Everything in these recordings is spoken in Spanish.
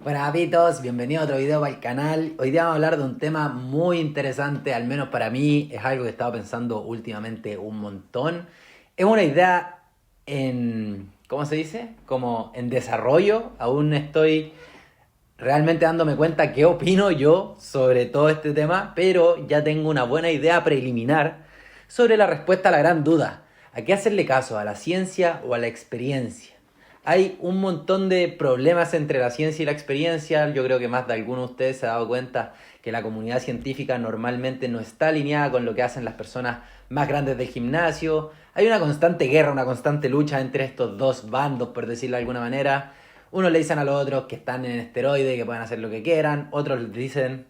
Buenas amigos, bienvenidos a otro video para el canal. Hoy día vamos a hablar de un tema muy interesante, al menos para mí, es algo que he estado pensando últimamente un montón. Es una idea en, ¿cómo se dice? Como en desarrollo. Aún estoy realmente dándome cuenta qué opino yo sobre todo este tema, pero ya tengo una buena idea preliminar sobre la respuesta a la gran duda. ¿A qué hacerle caso? ¿A la ciencia o a la experiencia? Hay un montón de problemas entre la ciencia y la experiencia. Yo creo que más de alguno de ustedes se ha dado cuenta que la comunidad científica normalmente no está alineada con lo que hacen las personas más grandes del gimnasio. Hay una constante guerra, una constante lucha entre estos dos bandos, por decirlo de alguna manera. Unos le dicen a los otros que están en esteroide, que pueden hacer lo que quieran. Otros le dicen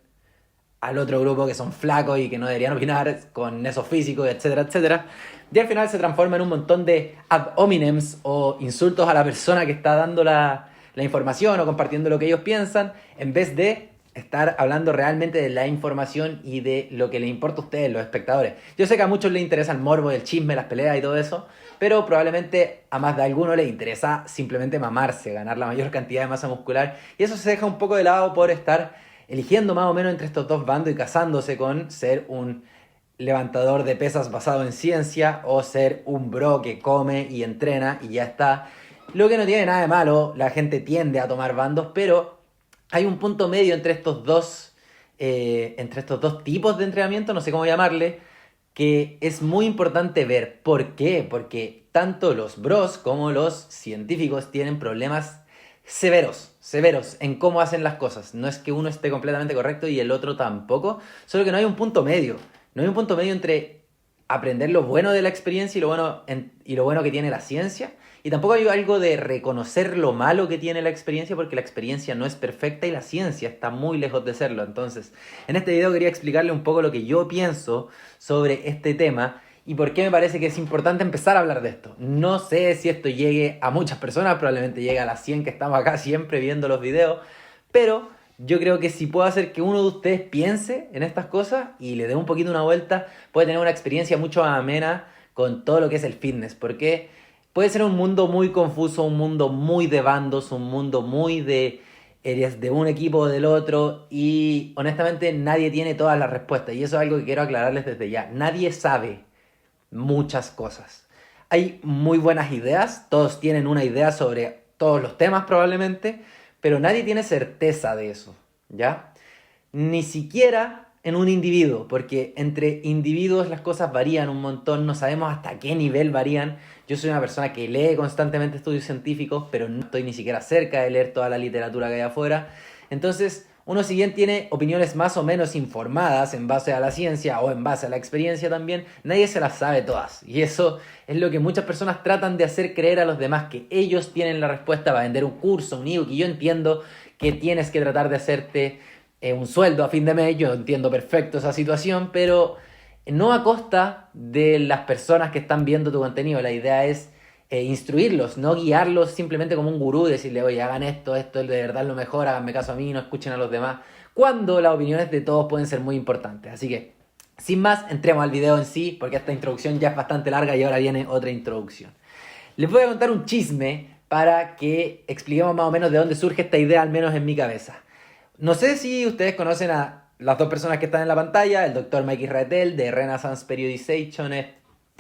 al otro grupo que son flacos y que no deberían opinar con esos físicos, etcétera, etcétera. Y al final se transforma en un montón de ad hominems o insultos a la persona que está dando la información o compartiendo lo que ellos piensan, en vez de estar hablando realmente de la información y de lo que les importa a ustedes, los espectadores. Yo sé que a muchos les interesa el morbo, el chisme, las peleas y todo eso, pero probablemente a más de alguno les interesa simplemente mamarse, ganar la mayor cantidad de masa muscular, y eso se deja un poco de lado por estar eligiendo más o menos entre estos dos bandos y casándose con ser un levantador de pesas basado en ciencia o ser un bro que come y entrena y ya está. Lo que no tiene nada de malo, la gente tiende a tomar bandos, pero hay un punto medio entre estos dos tipos de entrenamiento, no sé cómo llamarle, que es muy importante ver. ¿Por qué? Porque tanto los bros como los científicos tienen problemas severos en cómo hacen las cosas. No es que uno esté completamente correcto y el otro tampoco, solo que no hay un punto medio. No hay un punto medio entre aprender lo bueno de la experiencia y lo bueno que tiene la ciencia. Y tampoco hay algo de reconocer lo malo que tiene la experiencia, porque la experiencia no es perfecta y la ciencia está muy lejos de serlo. Entonces, en este video quería explicarle un poco lo que yo pienso sobre este tema y por qué me parece que es importante empezar a hablar de esto. No sé si esto llegue a muchas personas, probablemente llegue a las 100 que estamos acá siempre viendo los videos, pero yo creo que si puedo hacer que uno de ustedes piense en estas cosas y le dé un poquito una vuelta, puede tener una experiencia mucho más amena con todo lo que es el fitness, porque puede ser un mundo muy confuso, un mundo muy de bandos, un mundo muy de eres de un equipo o del otro y honestamente nadie tiene todas las respuestas y eso es algo que quiero aclararles desde ya. Nadie sabe muchas cosas. Hay muy buenas ideas, todos tienen una idea sobre todos los temas probablemente, pero nadie tiene certeza de eso, ¿ya? Ni siquiera en un individuo, porque entre individuos las cosas varían un montón, no sabemos hasta qué nivel varían. Yo soy una persona que lee constantemente estudios científicos, pero no estoy ni siquiera cerca de leer toda la literatura que hay afuera. Entonces, uno si bien tiene opiniones más o menos informadas en base a la ciencia o en base a la experiencia también, nadie se las sabe todas. Y eso es lo que muchas personas tratan de hacer creer a los demás, que ellos tienen la respuesta para vender un curso, un ebook. Y yo entiendo que tienes que tratar de hacerte un sueldo a fin de mes, yo entiendo perfecto esa situación, pero no a costa de las personas que están viendo tu contenido. La idea es instruirlos, no guiarlos simplemente como un gurú, decirle, oye, hagan esto es de verdad lo mejor, háganme caso a mí, no escuchen a los demás, cuando las opiniones de todos pueden ser muy importantes. Así que, sin más, entremos al video en sí, porque esta introducción ya es bastante larga y ahora viene otra introducción. Les voy a contar un chisme para que expliquemos más o menos de dónde surge esta idea, al menos en mi cabeza. No sé si ustedes conocen a las dos personas que están en la pantalla, el doctor Mike Israetel de Renaissance Periodization, es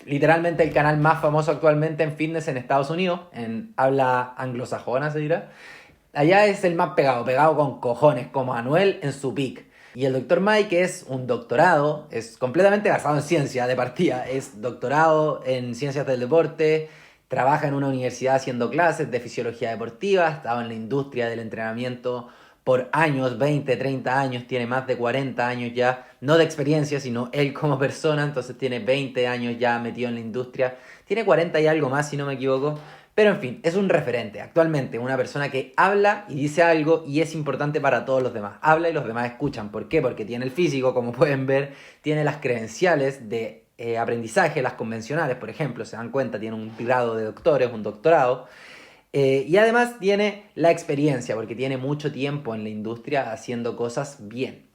literalmente el canal más famoso actualmente en fitness en Estados Unidos, en habla anglosajona se dirá. Allá es el más pegado con cojones, como Anuel en su peak. Y el doctor Mike es un doctorado, es completamente basado en ciencia de partida, es doctorado en ciencias del deporte, trabaja en una universidad haciendo clases de fisiología deportiva, ha estado en la industria del entrenamiento por años, 20, 30 años, tiene más de 40 años ya, no de experiencia, sino él como persona, entonces tiene 20 años ya metido en la industria, tiene 40 y algo más si no me equivoco, pero en fin, es un referente actualmente, una persona que habla y dice algo y es importante para todos los demás, habla y los demás escuchan. ¿Por qué? Porque tiene el físico, como pueden ver, tiene las credenciales de aprendizaje, las convencionales, por ejemplo, se dan cuenta, tiene un grado de doctores, un doctorado. Y además tiene la experiencia, porque tiene mucho tiempo en la industria haciendo cosas bien.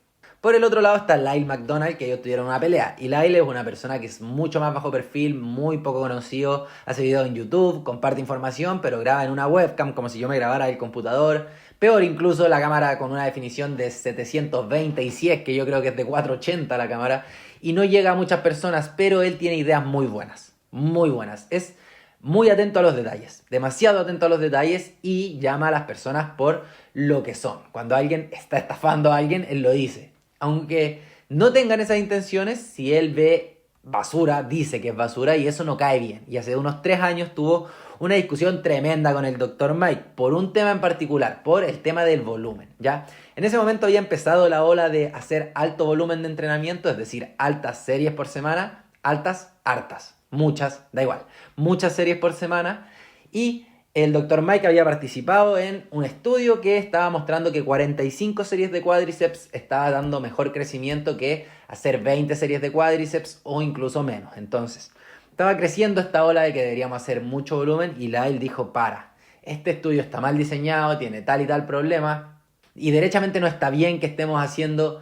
Por el otro lado está Lyle McDonald, que ellos tuvieron una pelea. Y Lyle es una persona que es mucho más bajo perfil, muy poco conocido, hace videos en YouTube, comparte información, pero graba en una webcam como si yo me grabara el computador. Peor incluso la cámara con una definición de 720 y si es que yo creo que es de 480 la cámara y no llega a muchas personas, pero él tiene ideas muy buenas, muy buenas. Es muy atento a los detalles, demasiado atento a los detalles y llama a las personas por lo que son. Cuando alguien está estafando a alguien, él lo dice. Aunque no tengan esas intenciones, si él ve basura, dice que es basura y eso no cae bien. Y hace unos 3 años tuvo una discusión tremenda con el Dr. Mike por un tema en particular, por el tema del volumen, ¿ya? En ese momento había empezado la ola de hacer alto volumen de entrenamiento, es decir, altas series por semana, altas, hartas, muchas, da igual, muchas series por semana y el Dr. Mike había participado en un estudio que estaba mostrando que 45 series de cuádriceps estaba dando mejor crecimiento que hacer 20 series de cuádriceps o incluso menos. Entonces, estaba creciendo esta ola de que deberíamos hacer mucho volumen y Lyle dijo, este estudio está mal diseñado, tiene tal y tal problema y derechamente no está bien que estemos haciendo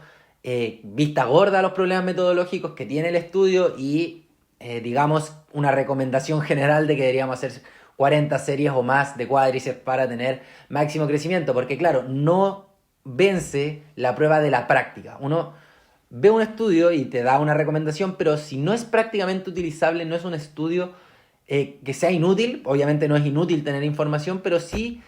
vista gorda a los problemas metodológicos que tiene el estudio y digamos una recomendación general de que deberíamos hacer 40 series o más de cuádriceps para tener máximo crecimiento, porque claro, no vence la prueba de la práctica. Uno ve un estudio y te da una recomendación, pero si no es prácticamente utilizable, no es un estudio que sea inútil. Obviamente no es inútil tener información, pero sí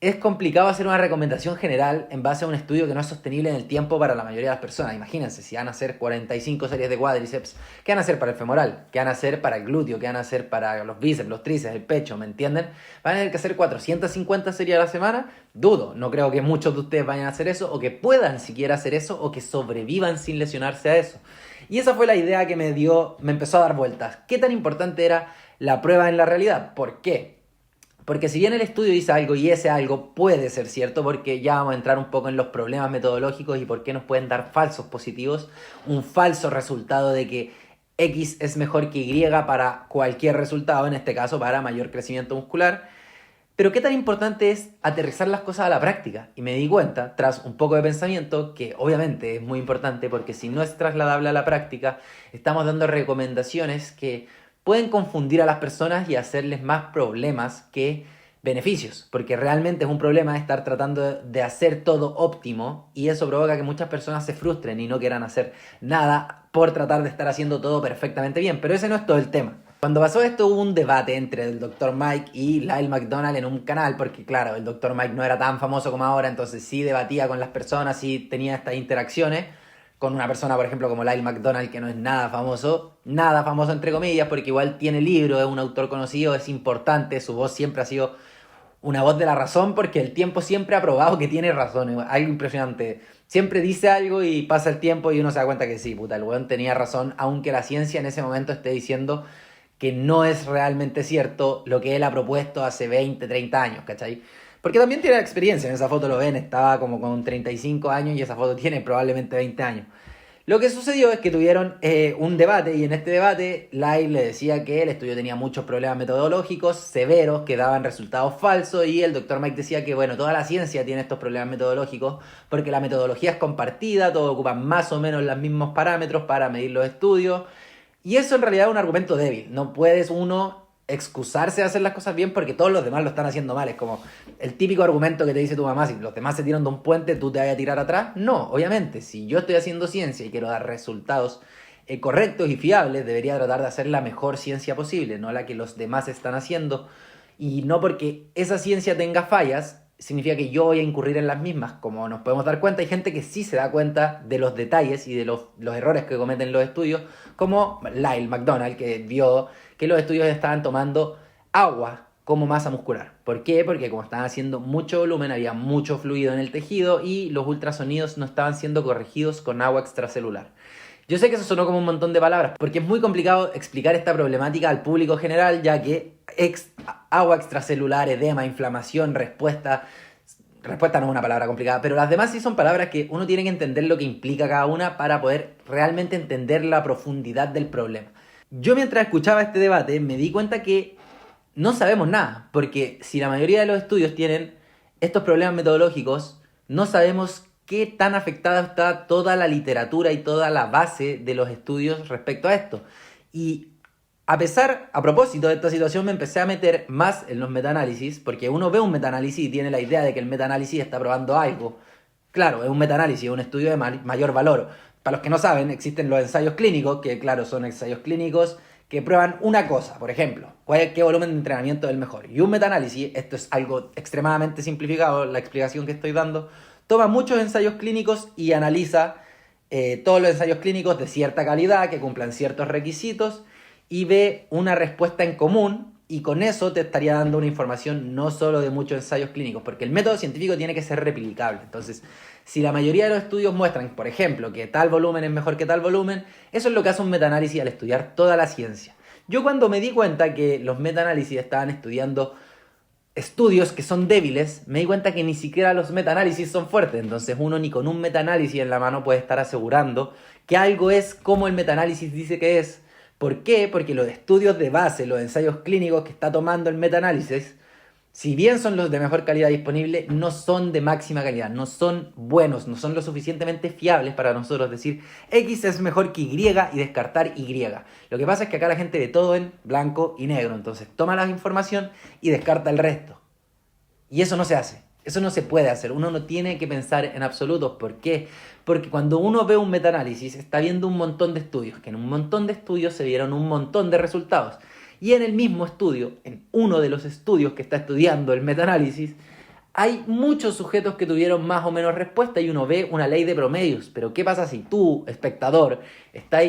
es complicado hacer una recomendación general en base a un estudio que no es sostenible en el tiempo para la mayoría de las personas. Imagínense, si van a hacer 45 series de cuádriceps, ¿qué van a hacer para el femoral? ¿Qué van a hacer para el glúteo? ¿Qué van a hacer para los bíceps, los tríceps, el pecho? ¿Me entienden? ¿Van a tener que hacer 450 series a la semana? Dudo, no creo que muchos de ustedes vayan a hacer eso, o que puedan siquiera hacer eso, o que sobrevivan sin lesionarse a eso. Y esa fue la idea que me empezó a dar vueltas. ¿Qué tan importante era la prueba en la realidad? ¿Por qué? Porque si bien el estudio dice algo y ese algo puede ser cierto, porque ya vamos a entrar un poco en los problemas metodológicos y por qué nos pueden dar falsos positivos, un falso resultado de que X es mejor que Y para cualquier resultado, en este caso para mayor crecimiento muscular. Pero qué tan importante es aterrizar las cosas a la práctica. Y me di cuenta, tras un poco de pensamiento, que obviamente es muy importante porque si no es trasladable a la práctica, estamos dando recomendaciones que pueden confundir a las personas y hacerles más problemas que beneficios, porque realmente es un problema estar tratando de hacer todo óptimo y eso provoca que muchas personas se frustren y no quieran hacer nada por tratar de estar haciendo todo perfectamente bien, pero ese no es todo el tema. Cuando pasó esto hubo un debate entre el Dr. Mike y Lyle McDonald en un canal, porque claro, el Dr. Mike no era tan famoso como ahora, entonces sí debatía con las personas, sí tenía estas interacciones con una persona, por ejemplo, como Lyle McDonald, que no es nada famoso entre comillas, porque igual tiene libro, es un autor conocido, es importante, su voz siempre ha sido una voz de la razón, porque el tiempo siempre ha probado que tiene razón, es algo impresionante. Siempre dice algo y pasa el tiempo y uno se da cuenta que sí, el weón tenía razón, aunque la ciencia en ese momento esté diciendo que no es realmente cierto lo que él ha propuesto hace 20, 30 años, ¿cachai? Porque también tiene experiencia, en esa foto lo ven, estaba como con 35 años y esa foto tiene probablemente 20 años. Lo que sucedió es que tuvieron un debate y en este debate Lyle le decía que el estudio tenía muchos problemas metodológicos severos que daban resultados falsos y el Dr. Mike decía que bueno, toda la ciencia tiene estos problemas metodológicos porque la metodología es compartida, todos ocupan más o menos los mismos parámetros para medir los estudios y eso en realidad es un argumento débil. No puedes uno excusarse de hacer las cosas bien porque todos los demás lo están haciendo mal. Es como el típico argumento que te dice tu mamá, si los demás se tiran de un puente, ¿tú te vas a tirar atrás? No, obviamente, si yo estoy haciendo ciencia y quiero dar resultados correctos y fiables, debería tratar de hacer la mejor ciencia posible, no la que los demás están haciendo. Y no porque esa ciencia tenga fallas, significa que yo voy a incurrir en las mismas. Como nos podemos dar cuenta, hay gente que sí se da cuenta de los detalles y de los errores que cometen los estudios, como Lyle McDonald, que vio que los estudios estaban tomando agua como masa muscular. ¿Por qué? Porque como estaban haciendo mucho volumen, había mucho fluido en el tejido y los ultrasonidos no estaban siendo corregidos con agua extracelular. Yo sé que eso sonó como un montón de palabras, porque es muy complicado explicar esta problemática al público general, ya que agua extracelular, edema, inflamación, respuesta no es una palabra complicada, pero las demás sí son palabras que uno tiene que entender lo que implica cada una para poder realmente entender la profundidad del problema. Yo mientras escuchaba este debate me di cuenta que no sabemos nada, porque si la mayoría de los estudios tienen estos problemas metodológicos, no sabemos qué tan afectada está toda la literatura y toda la base de los estudios respecto a esto. Y A propósito de esta situación, me empecé a meter más en los metaanálisis, porque uno ve un metaanálisis y tiene la idea de que el metaanálisis está probando algo. Claro, es un metaanálisis, un estudio de mayor valor. Para los que no saben, existen los ensayos clínicos, que claro, son ensayos clínicos que prueban una cosa, por ejemplo, qué volumen de entrenamiento es el mejor. Y un metaanálisis, esto es algo extremadamente simplificado, la explicación que estoy dando, toma muchos ensayos clínicos y analiza todos los ensayos clínicos de cierta calidad, que cumplan ciertos requisitos, y ve una respuesta en común, y con eso te estaría dando una información no solo de muchos ensayos clínicos, porque el método científico tiene que ser replicable. Entonces, si la mayoría de los estudios muestran, por ejemplo, que tal volumen es mejor que tal volumen, eso es lo que hace un metaanálisis al estudiar toda la ciencia. Yo cuando me di cuenta que los metaanálisis estaban estudiando estudios que son débiles, me di cuenta que ni siquiera los metaanálisis son fuertes. Entonces uno ni con un metaanálisis en la mano puede estar asegurando que algo es como el metaanálisis dice que es. ¿Por qué? Porque los estudios de base, los ensayos clínicos que está tomando el metaanálisis, si bien son los de mejor calidad disponible, no son de máxima calidad, no son buenos, no son lo suficientemente fiables para nosotros decir X es mejor que Y y descartar Y. Lo que pasa es que acá la gente ve todo en blanco y negro, entonces toma la información y descarta el resto. Y eso no se hace, eso no se puede hacer, uno no tiene que pensar en absolutos. ¿Por qué? Porque cuando uno ve un metaanálisis está viendo un montón de estudios, que en un montón de estudios se vieron un montón de resultados. Y en el mismo estudio, en uno de los estudios que está estudiando el metaanálisis, hay muchos sujetos que tuvieron más o menos respuesta y uno ve una ley de promedios. Pero ¿qué pasa si tú, espectador, estás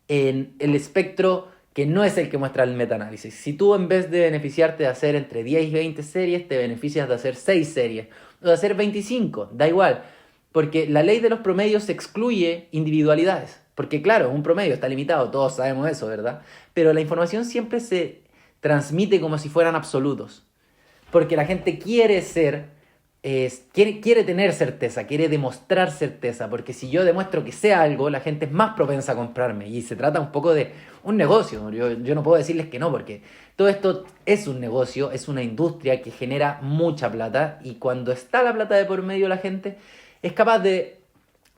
en el espectro que no es el que muestra el metaanálisis? Si tú en vez de beneficiarte de hacer entre 10 y 20 series, te beneficias de hacer 6 series o de hacer 25, da igual. Porque la ley de los promedios excluye individualidades. Porque claro, un promedio está limitado, todos sabemos eso, ¿verdad? Pero la información siempre se transmite como si fueran absolutos. Porque la gente quiere quiere tener certeza, quiere demostrar certeza. Porque si yo demuestro que sé algo, la gente es más propensa a comprarme. Y se trata un poco de un negocio. Yo no puedo decirles que no, porque todo esto es un negocio, es una industria que genera mucha plata. Y cuando está la plata de por medio, la gente es capaz de,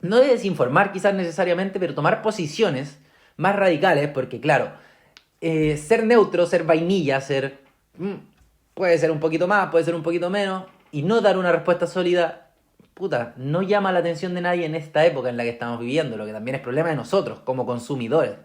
no de desinformar quizás necesariamente, pero tomar posiciones más radicales, porque claro, ser neutro, ser vainilla, puede ser un poquito más, puede ser un poquito menos, y no dar una respuesta sólida, puta, no llama la atención de nadie en esta época en la que estamos viviendo, lo que también es problema de nosotros como consumidores.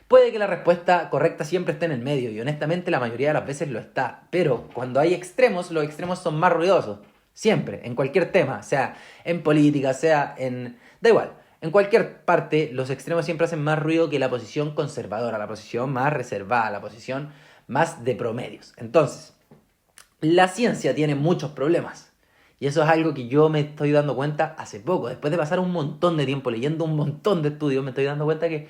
Puede que la respuesta correcta siempre esté en el medio, y honestamente la mayoría de las veces lo está, pero cuando hay extremos, los extremos son más ruidosos. Siempre, en cualquier tema, sea en política, sea en... da igual, en cualquier parte los extremos siempre hacen más ruido que la posición conservadora, la posición más reservada, la posición más de promedios. Entonces, la ciencia tiene muchos problemas. Y eso es algo que yo me estoy dando cuenta hace poco. Después de pasar un montón de tiempo leyendo un montón de estudios, me estoy dando cuenta que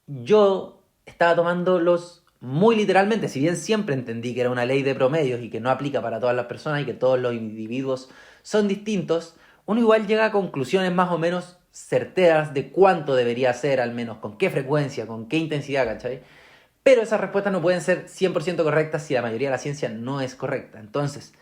yo estaba tomándolos muy literalmente, si bien siempre entendí que era una ley de promedios y que no aplica para todas las personas y que todos los individuos son distintos, uno igual llega a conclusiones más o menos certeras de cuánto debería ser, al menos, con qué frecuencia, con qué intensidad, ¿cachai? Pero esas respuestas no pueden ser 100% correctas si la mayoría de la ciencia no es correcta. Entonces,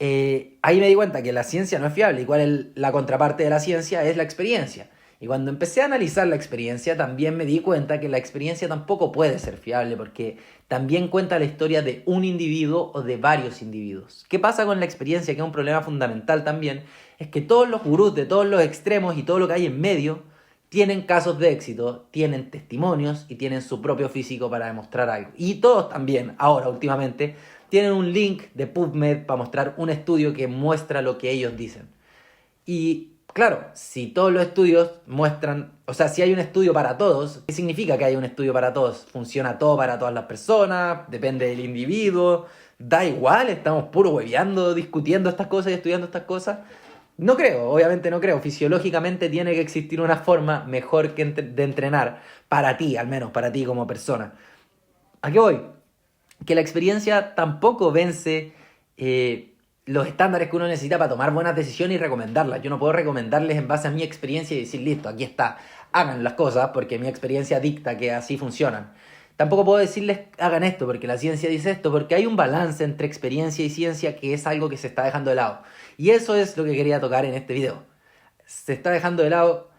ahí me di cuenta que la ciencia no es fiable. ¿Y cuál es la contraparte de la ciencia? Es la experiencia. Y cuando empecé a analizar la experiencia, también me di cuenta que la experiencia tampoco puede ser fiable, porque también cuenta la historia de un individuo o de varios individuos. ¿Qué pasa con la experiencia? Que es un problema fundamental también, es que todos los gurús de todos los extremos y todo lo que hay en medio tienen casos de éxito, tienen testimonios y tienen su propio físico para demostrar algo. Y todos también, ahora últimamente, tienen un link de PubMed para mostrar un estudio que muestra lo que ellos dicen. Y claro, si todos los estudios muestran, o sea, si hay un estudio para todos, ¿qué significa que hay un estudio para todos? ¿Funciona todo para todas las personas? ¿Depende del individuo? ¿Da igual? ¿Estamos puro hueveando, discutiendo estas cosas y estudiando estas cosas? No creo, obviamente no creo. Fisiológicamente tiene que existir una forma mejor de entrenar para ti, al menos para ti como persona. ¿A qué voy? Que la experiencia tampoco vence los estándares que uno necesita para tomar buenas decisiones y recomendarlas. Yo no puedo recomendarles en base a mi experiencia y decir, listo, aquí está, hagan las cosas porque mi experiencia dicta que así funcionan. Tampoco puedo decirles, hagan esto porque la ciencia dice esto, porque hay un balance entre experiencia y ciencia que es algo que se está dejando de lado. Y eso es lo que quería tocar en este video. Se está dejando de lado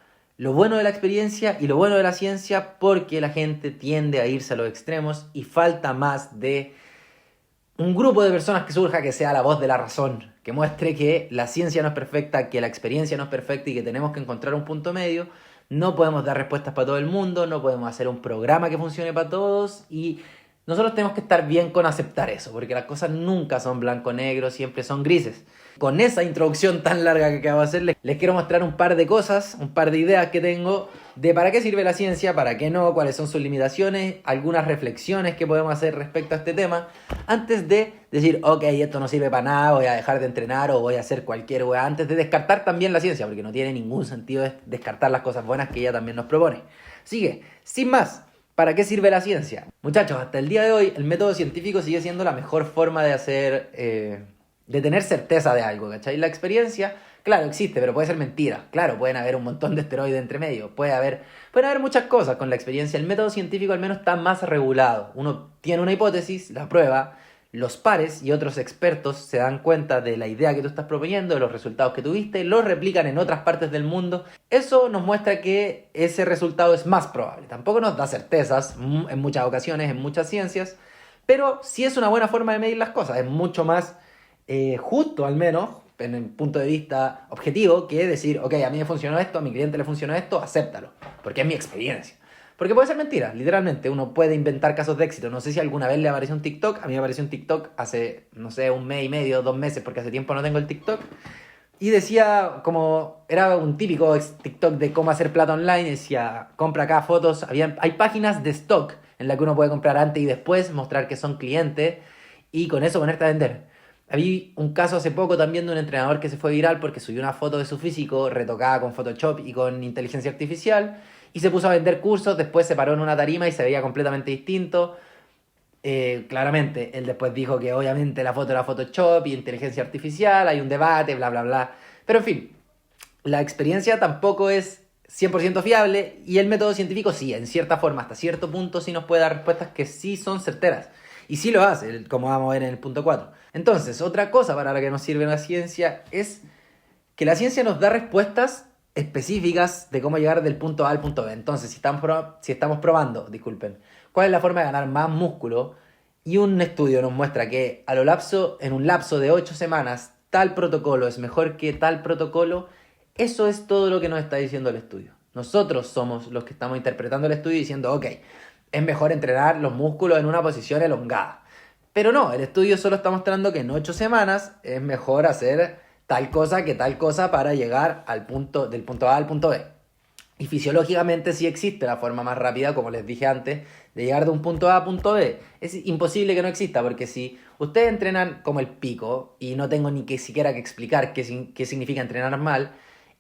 lo bueno de la experiencia y lo bueno de la ciencia, porque la gente tiende a irse a los extremos y falta más de un grupo de personas que surja que sea la voz de la razón, que muestre que la ciencia no es perfecta, que la experiencia no es perfecta y que tenemos que encontrar un punto medio. No podemos dar respuestas para todo el mundo, no podemos hacer un programa que funcione para todos y nosotros tenemos que estar bien con aceptar eso, porque las cosas nunca son blanco-negro, siempre son grises. Con esa introducción tan larga que acabo de hacer, les quiero mostrar un par de cosas, un par de ideas que tengo de para qué sirve la ciencia, para qué no, cuáles son sus limitaciones, algunas reflexiones que podemos hacer respecto a este tema, antes de decir, ok, esto no sirve para nada, voy a dejar de entrenar o voy a hacer cualquier weá, antes de descartar también la ciencia, porque no tiene ningún sentido descartar las cosas buenas que ella también nos propone. Así que, sin más, ¿para qué sirve la ciencia? Muchachos, hasta el día de hoy el método científico sigue siendo la mejor forma de hacer, de tener certeza de algo, ¿cachai? La experiencia, claro, existe, pero puede ser mentira. Claro, pueden haber un montón de esteroides entre medio, pueden haber muchas cosas con la experiencia. El método científico al menos está más regulado. Uno tiene una hipótesis, la prueba, los pares y otros expertos se dan cuenta de la idea que tú estás proponiendo, de los resultados que tuviste, los replican en otras partes del mundo. Eso nos muestra que ese resultado es más probable. Tampoco nos da certezas en muchas ocasiones, en muchas ciencias, pero sí es una buena forma de medir las cosas. Es mucho más justo, al menos, en el punto de vista objetivo, que decir, ok, a mí me funcionó esto, a mi cliente le funcionó esto, acéptalo, porque es mi experiencia. Porque puede ser mentira, literalmente, uno puede inventar casos de éxito. No sé si alguna vez le apareció un TikTok, a mí me apareció un TikTok hace, no sé, un mes y medio, 2 meses, porque hace tiempo no tengo el TikTok, y decía, como, era un típico TikTok de cómo hacer plata online, decía, compra acá fotos, hay páginas de stock en las que uno puede comprar antes y después, mostrar que son clientes, y con eso ponerte a vender. Había un caso hace poco también de un entrenador que se fue viral porque subió una foto de su físico retocada con Photoshop y con inteligencia artificial y se puso a vender cursos, después se paró en una tarima y se veía completamente distinto. Claramente, él después dijo que obviamente la foto era Photoshop y inteligencia artificial, hay un debate, bla, bla, bla. Pero en fin, la experiencia tampoco es 100% fiable y el método científico sí, en cierta forma, hasta cierto punto sí nos puede dar respuestas que sí son certeras. Y sí lo hace, como vamos a ver en el punto 4. Entonces, otra cosa para la que nos sirve la ciencia es que la ciencia nos da respuestas específicas de cómo llegar del punto A al punto B. Entonces, si estamos probando, cuál es la forma de ganar más músculo, y un estudio nos muestra que en un lapso de 8 semanas, tal protocolo es mejor que tal protocolo, eso es todo lo que nos está diciendo el estudio. Nosotros somos los que estamos interpretando el estudio y diciendo, ok, es mejor entrenar los músculos en una posición elongada. Pero no, el estudio solo está mostrando que en 8 semanas es mejor hacer tal cosa que tal cosa para llegar del punto A al punto B. Y fisiológicamente sí existe la forma más rápida, como les dije antes, de llegar de un punto A punto B. Es imposible que no exista, porque si ustedes entrenan como el pico, y no tengo ni que siquiera que explicar qué significa entrenar mal,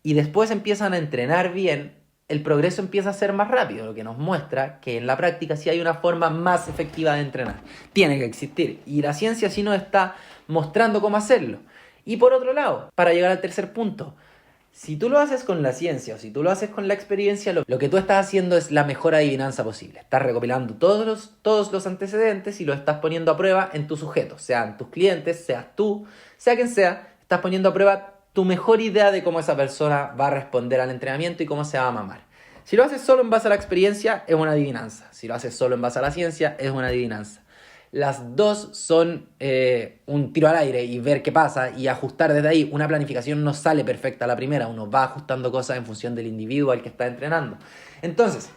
y después empiezan a entrenar bien, el progreso empieza a ser más rápido, lo que nos muestra que en la práctica sí hay una forma más efectiva de entrenar. Tiene que existir, y la ciencia sí nos está mostrando cómo hacerlo. Y por otro lado, para llegar al tercer punto, si tú lo haces con la ciencia o si tú lo haces con la experiencia, lo que tú estás haciendo es la mejor adivinanza posible. Estás recopilando todos los antecedentes y lo estás poniendo a prueba en tus sujetos, sean tus clientes, seas tú, sea quien sea, estás poniendo a prueba tu mejor idea de cómo esa persona va a responder al entrenamiento y cómo se va a mamar. Si lo haces solo en base a la experiencia, es una adivinanza. Si lo haces solo en base a la ciencia, es una adivinanza. Las dos son un tiro al aire y ver qué pasa y ajustar desde ahí. Una planificación no sale perfecta a la primera, uno va ajustando cosas en función del individuo al que está entrenando. Entonces,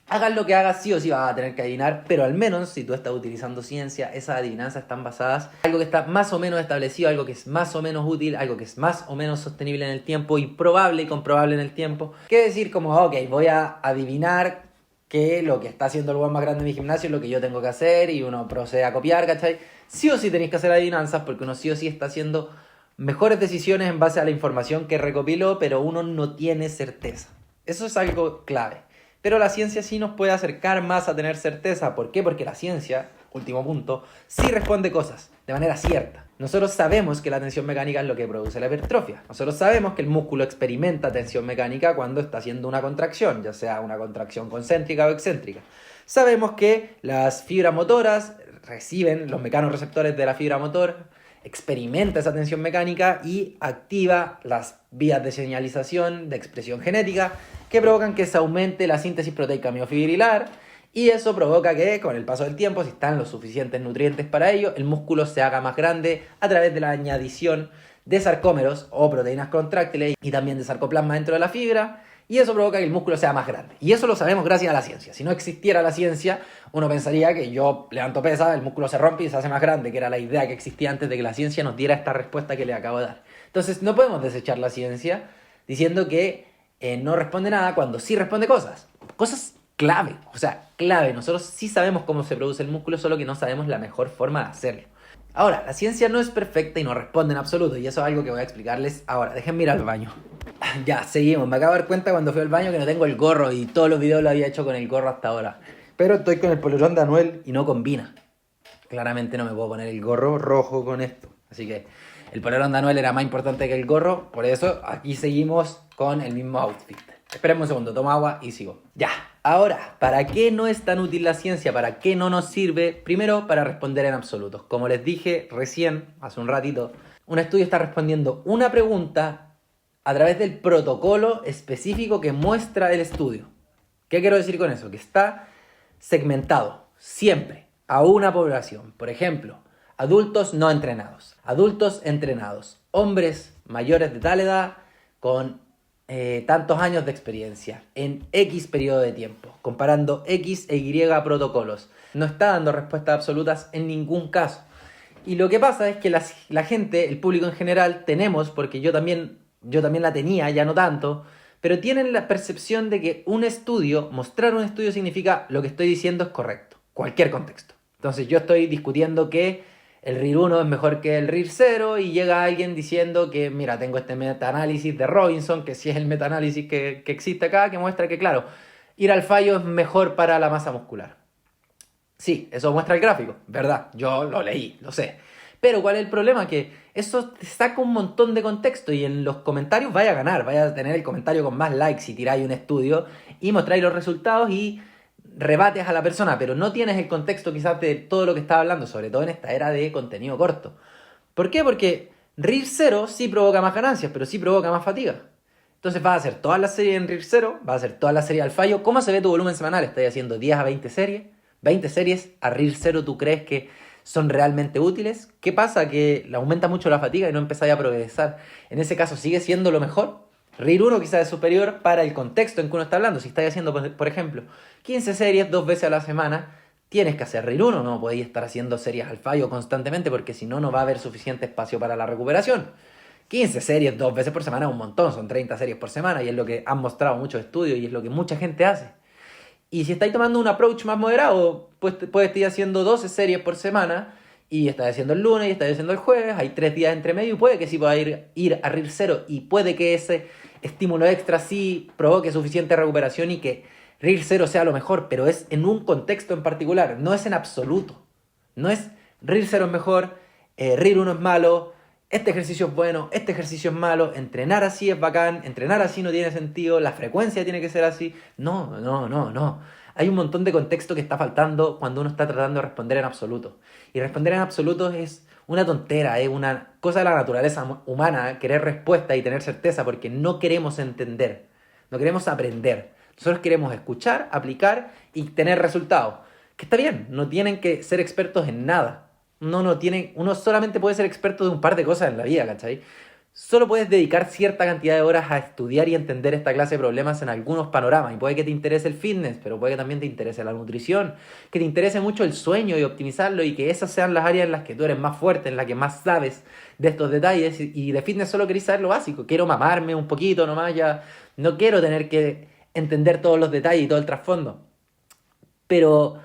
hagas lo que hagas, sí o sí vas a tener que adivinar, pero al menos si tú estás utilizando ciencia, esas adivinanzas están basadas en algo que está más o menos establecido, algo que es más o menos útil, algo que es más o menos sostenible en el tiempo y probable y comprobable en el tiempo. Que decir como, ok, voy a adivinar que lo que está haciendo el weón más grande de mi gimnasio es lo que yo tengo que hacer y uno procede a copiar, ¿cachai? Sí o sí tenéis que hacer adivinanzas porque uno sí o sí está haciendo mejores decisiones en base a la información que recopiló, pero uno no tiene certeza. Eso es algo clave. Pero la ciencia sí nos puede acercar más a tener certeza. ¿Por qué? Porque la ciencia, último punto, sí responde cosas de manera cierta. Nosotros sabemos que la tensión mecánica es lo que produce la hipertrofia. Nosotros sabemos que el músculo experimenta tensión mecánica cuando está haciendo una contracción, ya sea una contracción concéntrica o excéntrica. Sabemos que las fibras motoras reciben los mecanorreceptores de la fibra motor, experimenta esa tensión mecánica y activa las vías de señalización de expresión genética que provocan que se aumente la síntesis proteica miofibrilar, y eso provoca que con el paso del tiempo, si están los suficientes nutrientes para ello, el músculo se haga más grande a través de la añadición de sarcómeros o proteínas contráctiles y también de sarcoplasma dentro de la fibra, y eso provoca que el músculo sea más grande. Y eso lo sabemos gracias a la ciencia. Si no existiera la ciencia, uno pensaría que yo levanto pesas, el músculo se rompe y se hace más grande, que era la idea que existía antes de que la ciencia nos diera esta respuesta que le acabo de dar. Entonces no podemos desechar la ciencia diciendo que no responde nada cuando sí responde cosas. Cosas clave, o sea, clave. Nosotros sí sabemos cómo se produce el músculo, solo que no sabemos la mejor forma de hacerlo. Ahora, la ciencia no es perfecta y no responde en absoluto, y eso es algo que voy a explicarles ahora. Déjenme ir al baño. Ya, seguimos. Me acabo de dar cuenta cuando fui al baño que no tengo el gorro y todos los videos lo había hecho con el gorro hasta ahora. Pero estoy con el polerón de Anuel y no combina. Claramente no me puedo poner el gorro rojo con esto. Así que el polerón de Anuel era más importante que el gorro, por eso aquí seguimos con el mismo outfit. Esperemos un segundo, tomo agua y sigo. Ya, ahora, ¿para qué no es tan útil la ciencia? ¿Para qué no nos sirve? Primero, para responder en absolutos. Como les dije recién, hace un ratito, un estudio está respondiendo una pregunta a través del protocolo específico que muestra el estudio. ¿Qué quiero decir con eso? Que está segmentado siempre a una población. Por ejemplo, adultos no entrenados, adultos entrenados, hombres mayores de tal edad con tantos años de experiencia en X periodo de tiempo, comparando X e Y protocolos. No está dando respuestas absolutas en ningún caso. Y lo que pasa es que la gente, el público en general, tenemos, porque yo también la tenía, ya no tanto, pero tienen la percepción de que mostrar un estudio significa lo que estoy diciendo es correcto, cualquier contexto. Entonces yo estoy discutiendo que el RIR 1 es mejor que el RIR 0 y llega alguien diciendo que, mira, tengo este metaanálisis de Robinson, que sí es el metaanálisis que existe acá, que muestra que, claro, ir al fallo es mejor para la masa muscular. Sí, eso muestra el gráfico, ¿verdad? Yo lo leí, lo sé. Pero ¿cuál es el problema? Que eso te saca un montón de contexto y en los comentarios vaya a ganar, vaya a tener el comentario con más likes si tiráis un estudio y mostráis los resultados y rebates a la persona, pero no tienes el contexto quizás de todo lo que estaba hablando, sobre todo en esta era de contenido corto. ¿Por qué? Porque RIR 0 sí provoca más ganancias, pero sí provoca más fatiga. Entonces vas a hacer todas las series en RIR 0, vas a hacer todas las series al fallo. ¿Cómo se ve tu volumen semanal? ¿Estás haciendo 10 a 20 series? ¿20 series a RIR 0 tú crees que son realmente útiles? ¿Qué pasa? Que le aumenta mucho la fatiga y no empezáis a progresar. En ese caso, ¿sigue siendo lo mejor? RIR 1 quizás es superior para el contexto en que uno está hablando. Si estáis haciendo, por ejemplo, 15 series 2 veces a la semana, tienes que hacer RIR 1. No podéis estar haciendo series al fallo constantemente porque si no, no va a haber suficiente espacio para la recuperación. 15 series 2 veces por semana es un montón, son 30 series por semana y es lo que han mostrado muchos estudios y es lo que mucha gente hace. Y si estáis tomando un approach más moderado, pues puedes estar haciendo 12 series por semana y estás haciendo el lunes y estás haciendo el jueves, hay 3 días entre medio y puede que sí pueda ir a RIR 0 y puede que ese estímulo extra sí provoque suficiente recuperación y que RIR 0 sea lo mejor, pero es en un contexto en particular, no es en absoluto. No es RIR 0 es mejor, RIR 1 es malo, este ejercicio es bueno, este ejercicio es malo, entrenar así es bacán, entrenar así no tiene sentido, la frecuencia tiene que ser así. No. Hay un montón de contexto que está faltando cuando uno está tratando de responder en absoluto. Y responder en absoluto es una tontera, es una cosa de la naturaleza humana, querer respuesta y tener certeza, porque no queremos entender, no queremos aprender. Nosotros queremos escuchar, aplicar y tener resultados. Que está bien, no tienen que ser expertos en nada. Uno solamente puede ser experto de un par de cosas en la vida, ¿cachai? Solo puedes dedicar cierta cantidad de horas a estudiar y entender esta clase de problemas en algunos panoramas. Y puede que te interese el fitness, pero puede que también te interese la nutrición, que te interese mucho el sueño y optimizarlo y que esas sean las áreas en las que tú eres más fuerte, en las que más sabes de estos detalles. Y de fitness solo querés saber lo básico. Quiero mamarme un poquito nomás, ya no quiero tener que entender todos los detalles y todo el trasfondo. Pero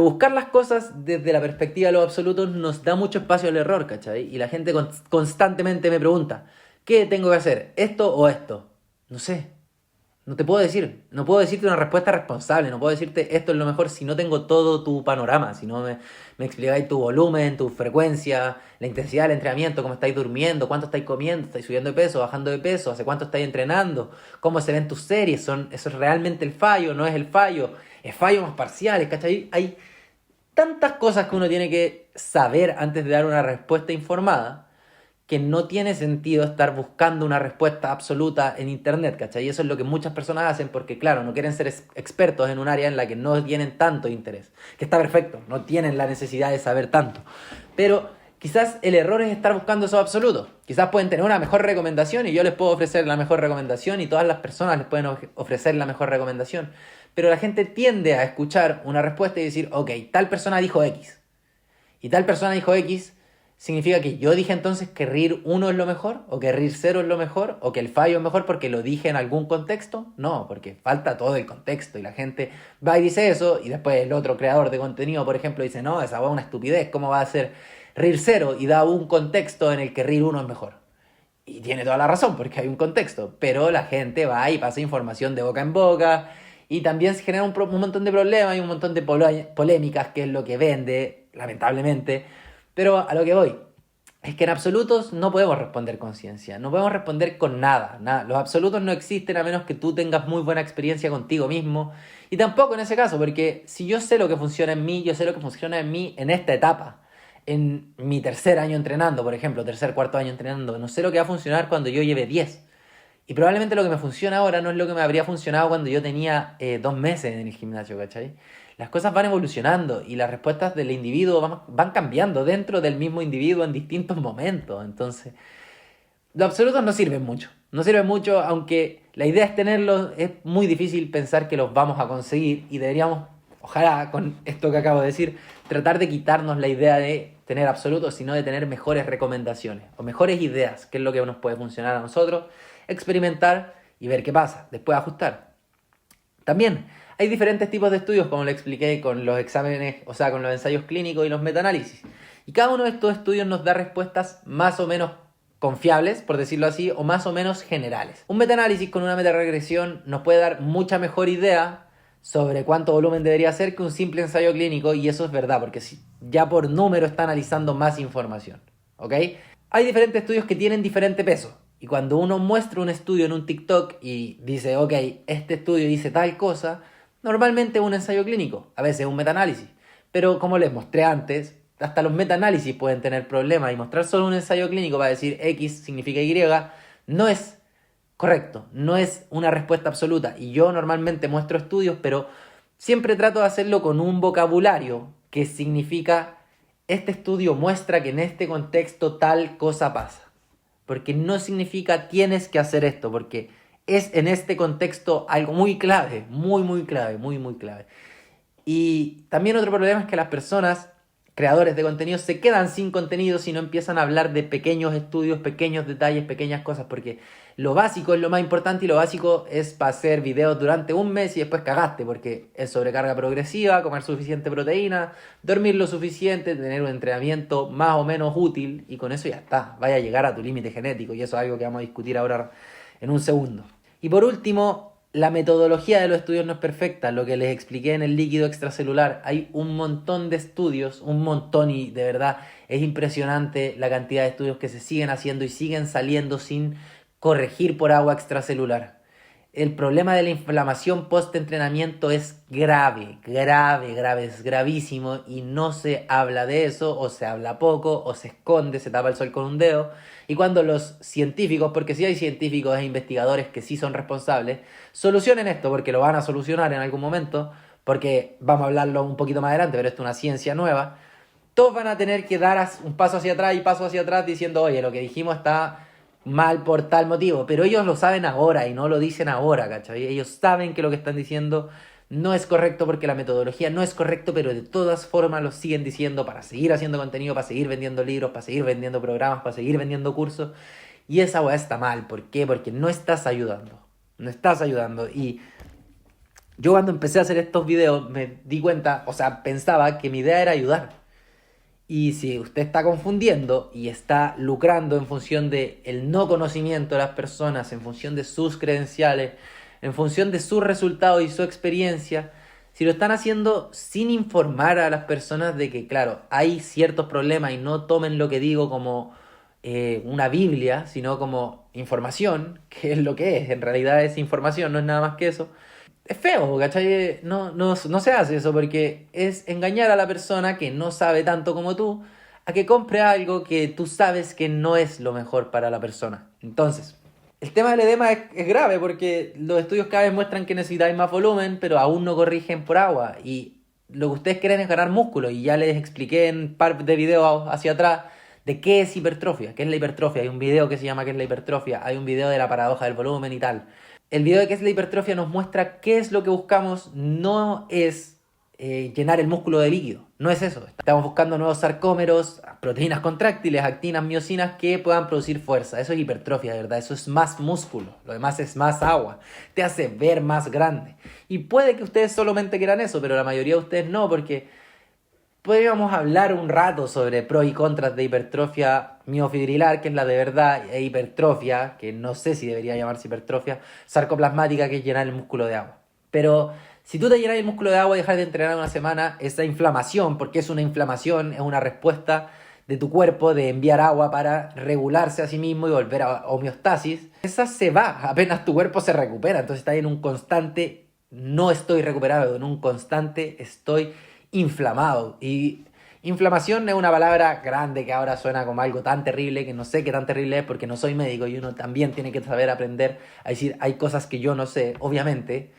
buscar las cosas desde la perspectiva de los absolutos nos da mucho espacio al error, ¿cachai? Y la gente constantemente me pregunta, ¿qué tengo que hacer? ¿Esto o esto? No sé. No te puedo decir. No puedo decirte una respuesta responsable. No puedo decirte esto es lo mejor si no tengo todo tu panorama. Si no me explicáis tu volumen, tu frecuencia, la intensidad del entrenamiento, cómo estáis durmiendo, cuánto estáis comiendo, estáis subiendo de peso, bajando de peso, hace cuánto estáis entrenando, cómo se ven tus series, eso es realmente el fallo, no es el fallo, es fallo más parciales, ¿cachai? Hay tantas cosas que uno tiene que saber antes de dar una respuesta informada, que no tiene sentido estar buscando una respuesta absoluta en internet, ¿cachai? Y eso es lo que muchas personas hacen porque, claro, no quieren ser expertos en un área en la que no tienen tanto interés. Que está perfecto, no tienen la necesidad de saber tanto. Pero quizás el error es estar buscando esos absolutos. Quizás pueden tener una mejor recomendación y yo les puedo ofrecer la mejor recomendación y todas las personas les pueden ofrecer la mejor recomendación. Pero la gente tiende a escuchar una respuesta y decir, ok, tal persona dijo X. Y tal persona dijo X, ¿significa que yo dije entonces que RIR 1 es lo mejor? ¿O que RIR 0 es lo mejor? ¿O que el fallo es mejor porque lo dije en algún contexto? No, porque falta todo el contexto y la gente va y dice eso y después el otro creador de contenido, por ejemplo, dice, no, esa va una estupidez, ¿cómo va a ser RIR 0? Y da un contexto en el que RIR 1 es mejor. Y tiene toda la razón porque hay un contexto, pero la gente va y pasa información de boca en boca y también se genera un montón de problemas y un montón de polémicas, que es lo que vende, lamentablemente. Pero a lo que voy es que en absolutos no podemos responder con ciencia, no podemos responder con nada, nada. Los absolutos no existen a menos que tú tengas muy buena experiencia contigo mismo. Y tampoco en ese caso, porque si yo sé lo que funciona en mí, yo sé lo que funciona en mí en esta etapa. En mi tercer año entrenando, por ejemplo, tercer, cuarto año entrenando, no sé lo que va a funcionar cuando yo lleve 10. Y probablemente lo que me funciona ahora no es lo que me habría funcionado cuando yo tenía 2 meses en el gimnasio, ¿cachai? Las cosas van evolucionando y las respuestas del individuo van cambiando dentro del mismo individuo en distintos momentos. Entonces, los absolutos no sirven mucho. No sirven mucho, aunque la idea es tenerlos, es muy difícil pensar que los vamos a conseguir y deberíamos, ojalá con esto que acabo de decir, tratar de quitarnos la idea de tener absolutos, sino de tener mejores recomendaciones o mejores ideas, que es lo que nos puede funcionar a nosotros, experimentar y ver qué pasa, después ajustar. También hay diferentes tipos de estudios, como le expliqué, con los exámenes, o sea, con los ensayos clínicos y los metaanálisis. Y cada uno de estos estudios nos da respuestas más o menos confiables, por decirlo así, o más o menos generales. Un metaanálisis con una metaregresión nos puede dar mucha mejor idea sobre cuánto volumen debería ser que un simple ensayo clínico, y eso es verdad, porque ya por número está analizando más información, ¿ok? Hay diferentes estudios que tienen diferente peso, y cuando uno muestra un estudio en un TikTok y dice, ok, este estudio dice tal cosa, normalmente es un ensayo clínico, a veces es un metaanálisis, pero como les mostré antes, hasta los metaanálisis pueden tener problemas y mostrar solo un ensayo clínico para decir X significa Y no es correcto, no es una respuesta absoluta. Y yo normalmente muestro estudios, pero siempre trato de hacerlo con un vocabulario que significa este estudio muestra que en este contexto tal cosa pasa. Porque no significa tienes que hacer esto, porque es en este contexto algo muy clave, muy clave, muy clave. Y también otro problema es que las personas, creadores de contenido, se quedan sin contenido si no empiezan a hablar de pequeños estudios, pequeños detalles, pequeñas cosas, porque lo básico es lo más importante y lo básico es para hacer videos durante un mes y después cagaste, porque es sobrecarga progresiva, comer suficiente proteína, dormir lo suficiente, tener un entrenamiento más o menos útil y con eso ya está, vaya a llegar a tu límite genético y eso es algo que vamos a discutir ahora en un segundo. Y por último, la metodología de los estudios no es perfecta, lo que les expliqué en el líquido extracelular. Hay un montón de estudios, un montón, y de verdad es impresionante la cantidad de estudios que se siguen haciendo y siguen saliendo sin corregir por agua extracelular. El problema de la inflamación post-entrenamiento es grave, es gravísimo y no se habla de eso, o se habla poco, o se esconde, se tapa el sol con un dedo. Y cuando los científicos, porque sí hay científicos e investigadores que sí son responsables, solucionen esto, porque lo van a solucionar en algún momento, porque vamos a hablarlo un poquito más adelante, pero esto es una ciencia nueva, todos van a tener que dar un paso hacia atrás y paso hacia atrás diciendo, oye, lo que dijimos está mal por tal motivo, pero ellos lo saben ahora y no lo dicen ahora, ¿cachai? Ellos saben que lo que están diciendo no es correcto porque la metodología no es correcto, pero de todas formas lo siguen diciendo para seguir haciendo contenido, para seguir vendiendo libros, para seguir vendiendo programas, para seguir vendiendo cursos. Y esa weá está mal. ¿Por qué? Porque no estás ayudando. No estás ayudando. Y yo cuando empecé a hacer estos videos me di cuenta, o sea, pensaba que mi idea era ayudar. Y si usted está confundiendo y está lucrando en función del no conocimiento de las personas, en función de sus credenciales, en función de sus resultados y su experiencia, si lo están haciendo sin informar a las personas de que, claro, hay ciertos problemas y no tomen lo que digo como una Biblia, sino como información, que es lo que es, en realidad es información, no es nada más que eso. es feo, ¿cachai? No se hace eso porque es engañar a la persona que no sabe tanto como tú a que compre algo que tú sabes que no es lo mejor para la persona. Entonces, el tema del edema es grave porque los estudios cada vez muestran que necesitáis más volumen, pero aún no corrigen por agua. Y lo que ustedes quieren es ganar músculo. Y ya les expliqué en un par de videos hacia atrás de qué es hipertrofia, qué es la hipertrofia. Hay un video que se llama ¿Qué es la hipertrofia? Hay un video de la paradoja del volumen y tal. El video de qué es la hipertrofia nos muestra qué es lo que buscamos, no es llenar el músculo de líquido, no es eso. Estamos buscando nuevos sarcómeros, proteínas contráctiles, actinas, miocinas que puedan producir fuerza. Eso es hipertrofia, de verdad, eso es más músculo, lo demás es más agua, te hace ver más grande. Y puede que ustedes solamente quieran eso, pero la mayoría de ustedes no, porque podríamos hablar un rato sobre pros y contras de hipertrofia miofibrilar, que es la de verdad, e hipertrofia, que no sé si debería llamarse hipertrofia, sarcoplasmática, que es llenar el músculo de agua. Pero si tú te llenas el músculo de agua y dejas de entrenar una semana, esa inflamación, porque es una inflamación, es una respuesta de tu cuerpo de enviar agua para regularse a sí mismo y volver a homeostasis, esa se va apenas tu cuerpo se recupera. Entonces estás en un constante no estoy recuperado, en un constante estoy inflamado. Y inflamación es una palabra grande que ahora suena como algo tan terrible que no sé qué tan terrible es porque no soy médico y uno también tiene que saber aprender a decir hay cosas que yo no sé, obviamente,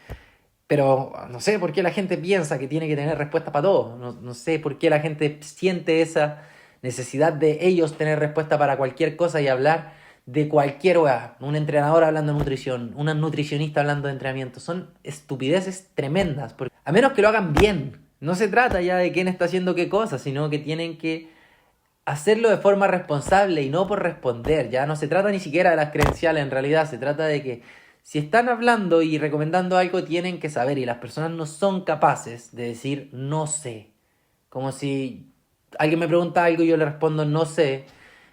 pero no sé por qué la gente piensa que tiene que tener respuesta para todo. No sé por qué la gente siente esa necesidad de ellos tener respuesta para cualquier cosa y hablar de cualquier weá. Un entrenador hablando de nutrición, una nutricionista hablando de entrenamiento. Son estupideces tremendas. Porque, a menos que lo hagan bien. No se trata ya de quién está haciendo qué cosa, sino que tienen que hacerlo de forma responsable y no por responder. Ya no se trata ni siquiera de las credenciales, en realidad se trata de que si están hablando y recomendando algo tienen que saber y las personas no son capaces de decir no sé. Como si alguien me pregunta algo y yo le respondo no sé,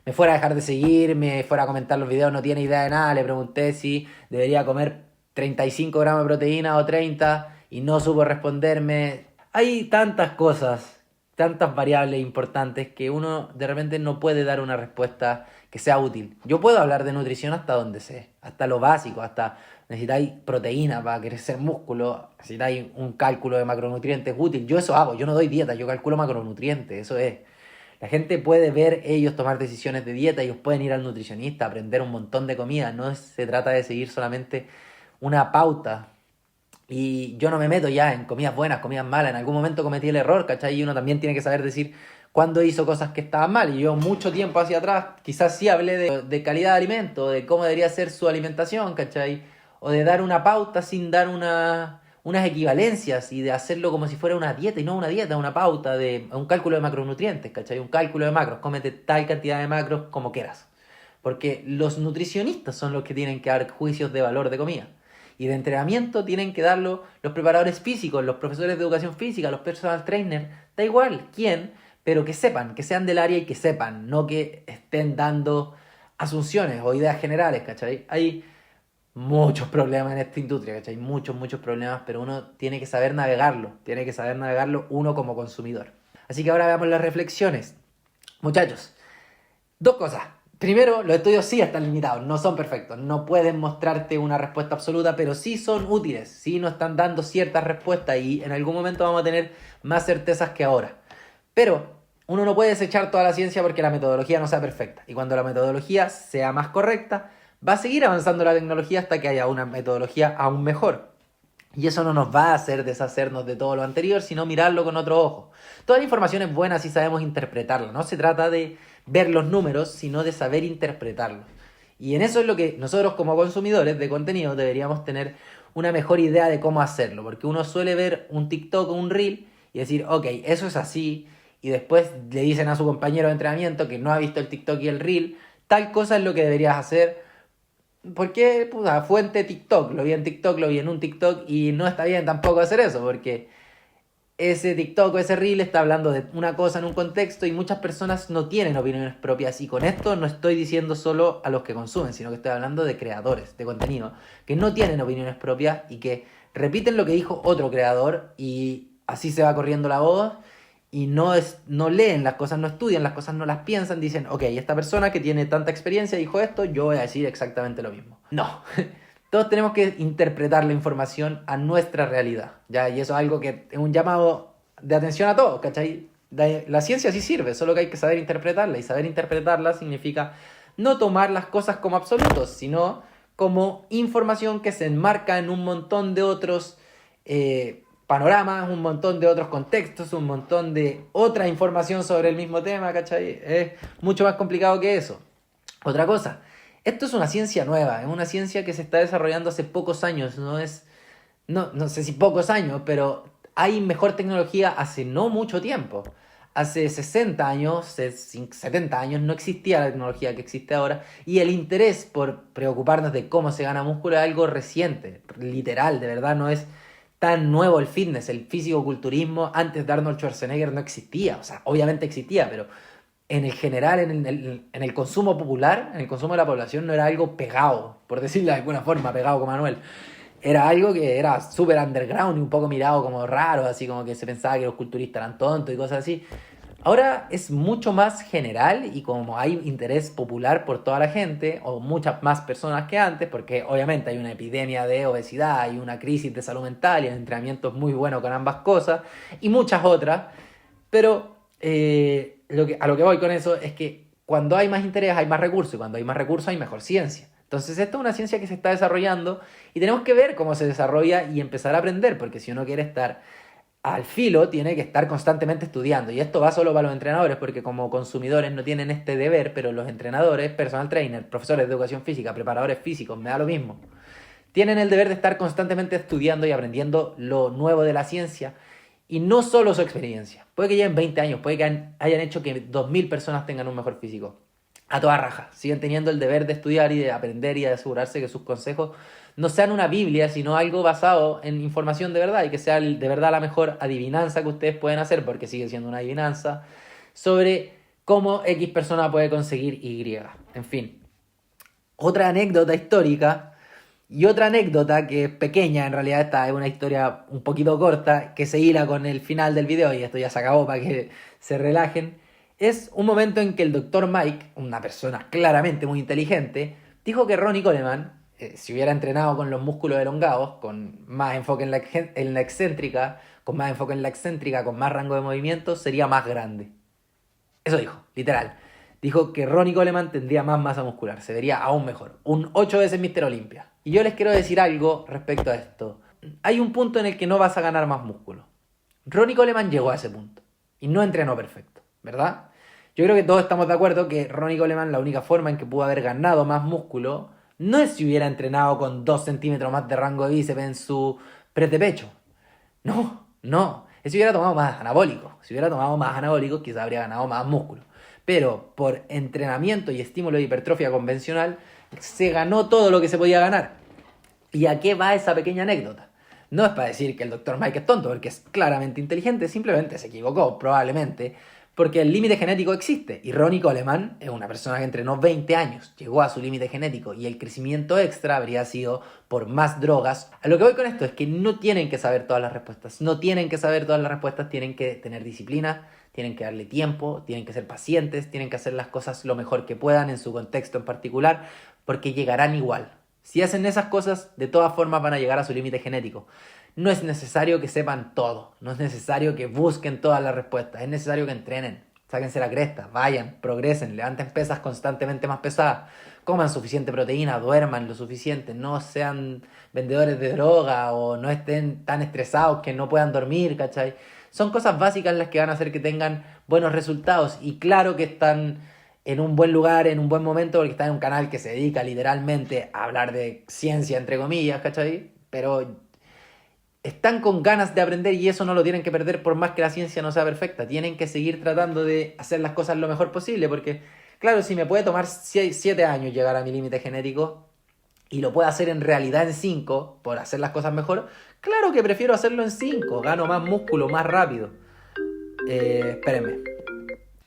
me fuera a dejar de seguir, me fuera a comentar los videos, no tiene idea de nada, le pregunté si debería comer 35 gramos de proteína o 30 y no supo responderme. Hay tantas cosas, tantas variables importantes que uno de repente no puede dar una respuesta que sea útil. Yo puedo hablar de nutrición hasta donde sé, hasta lo básico, hasta necesitáis proteína para crecer músculo, necesitáis un cálculo de macronutrientes útil. Yo eso hago, yo no doy dieta, yo calculo macronutrientes, eso es. La gente puede ver ellos tomar decisiones de dieta, ellos pueden ir al nutricionista, aprender un montón de comida, no se trata de seguir solamente una pauta. Y yo no me meto ya en comidas buenas, comidas malas. En algún momento cometí el error, ¿cachai? Y uno también tiene que saber decir cuándo hizo cosas que estaban mal. Y yo mucho tiempo hacia atrás quizás sí hablé de calidad de alimento, de cómo debería ser su alimentación, ¿cachai? O de dar una pauta sin dar unas equivalencias y de hacerlo como si fuera una dieta y no una dieta, una pauta, de un cálculo de macronutrientes, ¿cachai? Un cálculo de macros, cómete tal cantidad de macros como quieras. Porque los nutricionistas son los que tienen que dar juicios de valor de comida. Y de entrenamiento tienen que darlo los preparadores físicos, los profesores de educación física, los personal trainers, da igual quién, pero que sepan, que sean del área y que sepan, no que estén dando asunciones o ideas generales, ¿cachai? Hay muchos problemas en esta industria, ¿cachai? Muchos problemas, pero uno tiene que saber navegarlo uno como consumidor. Así que ahora veamos las reflexiones. Muchachos, dos cosas. Primero, los estudios sí están limitados, no son perfectos, no pueden mostrarte una respuesta absoluta, pero sí son útiles, sí nos están dando ciertas respuestas y en algún momento vamos a tener más certezas que ahora. Pero uno no puede desechar toda la ciencia porque la metodología no sea perfecta. Y cuando la metodología sea más correcta, va a seguir avanzando la tecnología hasta que haya una metodología aún mejor. Y eso no nos va a hacer deshacernos de todo lo anterior, sino mirarlo con otro ojo. Toda la información es buena si sabemos interpretarla. No se trata de ver los números, sino de saber interpretarlos. Y en eso es lo que nosotros como consumidores de contenido deberíamos tener una mejor idea de cómo hacerlo. Porque uno suele ver un TikTok o un Reel y decir, ok, eso es así. Y después le dicen a su compañero de entrenamiento que no ha visto el TikTok y el Reel, tal cosa es lo que deberías hacer. Porque, puta, fuente TikTok, lo vi en TikTok, lo vi en un TikTok y no está bien tampoco hacer eso porque ese TikTok o ese Reel está hablando de una cosa en un contexto y muchas personas no tienen opiniones propias y con esto no estoy diciendo solo a los que consumen, sino que estoy hablando de creadores de contenido que no tienen opiniones propias y que repiten lo que dijo otro creador y así se va corriendo la voz y no leen las cosas, no estudian las cosas, no las piensan, dicen, ok, esta persona que tiene tanta experiencia dijo esto, yo voy a decir exactamente lo mismo. No, Todos tenemos que interpretar la información a nuestra realidad, ¿ya? Y eso es algo que es un llamado de atención a todos, ¿cachai? La ciencia sí sirve, solo que hay que saber interpretarla, y saber interpretarla significa no tomar las cosas como absolutos, sino como información que se enmarca en un montón de otros panoramas, un montón de otros contextos, un montón de otra información sobre el mismo tema, ¿cachai? Es mucho más complicado que eso. Otra cosa, esto es una ciencia nueva, es una ciencia que se está desarrollando hace pocos años, no sé si pocos años, pero hay mejor tecnología hace no mucho tiempo. Hace 60 años, 70 años no existía la tecnología que existe ahora, y el interés por preocuparnos de cómo se gana músculo es algo reciente, literal, de verdad no es tan nuevo el fitness, el fisicoculturismo antes de Arnold Schwarzenegger no existía, o sea, obviamente existía, pero en el general, en el consumo popular, en el consumo de la población, no era algo pegado, por decirlo de alguna forma, pegado con Manuel. Era algo que era súper underground y un poco mirado como raro, así como que se pensaba que los culturistas eran tontos y cosas así. Ahora es mucho más general, y como hay interés popular por toda la gente, o muchas más personas que antes, porque obviamente hay una epidemia de obesidad, hay una crisis de salud mental y el entrenamiento es muy bueno con ambas cosas, y muchas otras, pero a lo que voy con eso es que cuando hay más interés hay más recursos, y cuando hay más recursos hay mejor ciencia. Entonces esta es una ciencia que se está desarrollando y tenemos que ver cómo se desarrolla y empezar a aprender, porque si uno quiere estar al filo tiene que estar constantemente estudiando. Y esto va solo para los entrenadores, porque como consumidores no tienen este deber, pero los entrenadores, personal trainer, profesores de educación física, preparadores físicos, me da lo mismo, tienen el deber de estar constantemente estudiando y aprendiendo lo nuevo de la ciencia, y no solo su experiencia. Puede que lleven 20 años, puede que hayan hecho que 2000 personas tengan un mejor físico. A toda raja. Siguen teniendo el deber de estudiar y de aprender y de asegurarse que sus consejos no sean una Biblia, sino algo basado en información de verdad, y que sea de verdad la mejor adivinanza que ustedes pueden hacer, porque sigue siendo una adivinanza, sobre cómo X persona puede conseguir Y. En fin. Otra anécdota histórica. Y otra anécdota que es pequeña, en realidad esta es una historia un poquito corta, que se hila con el final del video, y esto ya se acabó para que se relajen, es un momento en que el doctor Mike, una persona claramente muy inteligente, dijo que Ronnie Coleman, si hubiera entrenado con los músculos elongados, con más enfoque en la excéntrica, con más enfoque en la excéntrica, con más rango de movimiento, sería más grande. Eso dijo, literal. Dijo que Ronnie Coleman tendría más masa muscular, se vería aún mejor. Un 8 veces Mr. Olympia. Y yo les quiero decir algo respecto a esto. Hay un punto en el que no vas a ganar más músculo. Ronnie Coleman llegó a ese punto y no entrenó perfecto, ¿verdad? Yo creo que todos estamos de acuerdo que Ronnie Coleman, la única forma en que pudo haber ganado más músculo no es si hubiera entrenado con 2 centímetros más de rango de bíceps en su press de pecho. No. Si hubiera tomado más anabólicos. Si hubiera tomado más anabólicos, quizás habría ganado más músculo. Pero por entrenamiento y estímulo de hipertrofia convencional, se ganó todo lo que se podía ganar. ¿Y a qué va esa pequeña anécdota? No es para decir que el Dr. Mike es tonto, porque es claramente inteligente, simplemente se equivocó, probablemente, porque el límite genético existe. Y Ronnie Coleman es una persona que entrenó 20 años, llegó a su límite genético, y el crecimiento extra habría sido por más drogas. A lo que voy con esto es que no tienen que saber todas las respuestas, tienen que tener disciplina, tienen que darle tiempo, tienen que ser pacientes, tienen que hacer las cosas lo mejor que puedan en su contexto en particular, porque llegarán igual. Si hacen esas cosas, de todas formas van a llegar a su límite genético. No es necesario que sepan todo, no es necesario que busquen todas las respuestas, es necesario que entrenen, sáquense la cresta, vayan, progresen, levanten pesas constantemente más pesadas, coman suficiente proteína, duerman lo suficiente, no sean vendedores de droga o no estén tan estresados que no puedan dormir, ¿cachai? Son cosas básicas las que van a hacer que tengan buenos resultados, y claro que están en un buen lugar, en un buen momento, porque están en un canal que se dedica literalmente a hablar de ciencia, entre comillas, ¿cachai? Pero están con ganas de aprender, y eso no lo tienen que perder por más que la ciencia no sea perfecta. Tienen que seguir tratando de hacer las cosas lo mejor posible, porque, claro, si me puede tomar 7 años llegar a mi límite genético y lo puedo hacer en realidad en 5 por hacer las cosas mejor, claro que prefiero hacerlo en 5, gano más músculo, más rápido. Espérenme.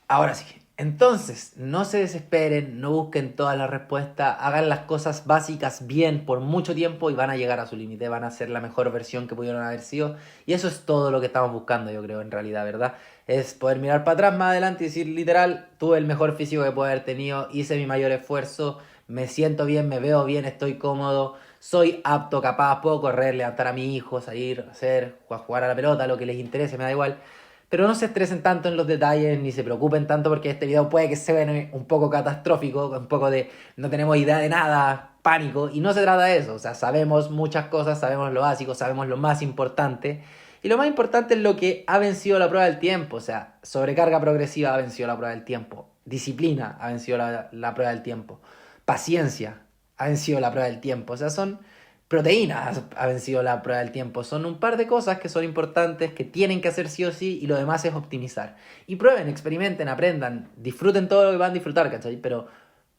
Ahora sí. Entonces, no se desesperen, no busquen todas las respuestas, hagan las cosas básicas bien por mucho tiempo y van a llegar a su límite, van a ser la mejor versión que pudieron haber sido. Y eso es todo lo que estamos buscando, yo creo, en realidad, ¿verdad? Es poder mirar para atrás más adelante y decir, literal, tuve el mejor físico que puedo haber tenido, hice mi mayor esfuerzo, me siento bien, me veo bien, estoy cómodo, soy apto, capaz, puedo correr, levantar a mi hijo, salir, hacer, jugar a la pelota, lo que les interese, me da igual. Pero no se estresen tanto en los detalles, ni se preocupen tanto porque este video puede que se vea un poco catastrófico, un poco de no tenemos idea de nada, pánico, y no se trata de eso. O sea, sabemos muchas cosas, sabemos lo básico, sabemos lo más importante. Y lo más importante es lo que ha vencido la prueba del tiempo. O sea, sobrecarga progresiva ha vencido la prueba del tiempo. Disciplina ha vencido la prueba del tiempo. Paciencia ha vencido la prueba del tiempo. O sea, son proteínas ha vencido la prueba del tiempo. Son un par de cosas que son importantes, que tienen que hacer sí o sí, y lo demás es optimizar. Y prueben, experimenten, aprendan, disfruten todo lo que van a disfrutar, ¿cachai? Pero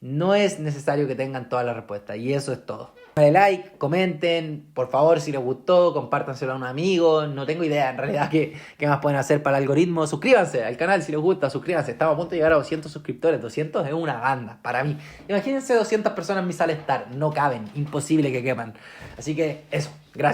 no es necesario que tengan todas las respuestas, y eso es todo. Dale like, comenten, por favor, si les gustó, compártanselo a un amigo. No tengo idea en realidad qué más pueden hacer para el algoritmo. Suscríbanse al canal si les gusta, suscríbanse. Estamos a punto de llegar a 200 suscriptores. 200 es una banda para mí. Imagínense 200 personas en mi sala estar. No caben, imposible que quepan. Así que eso, gracias.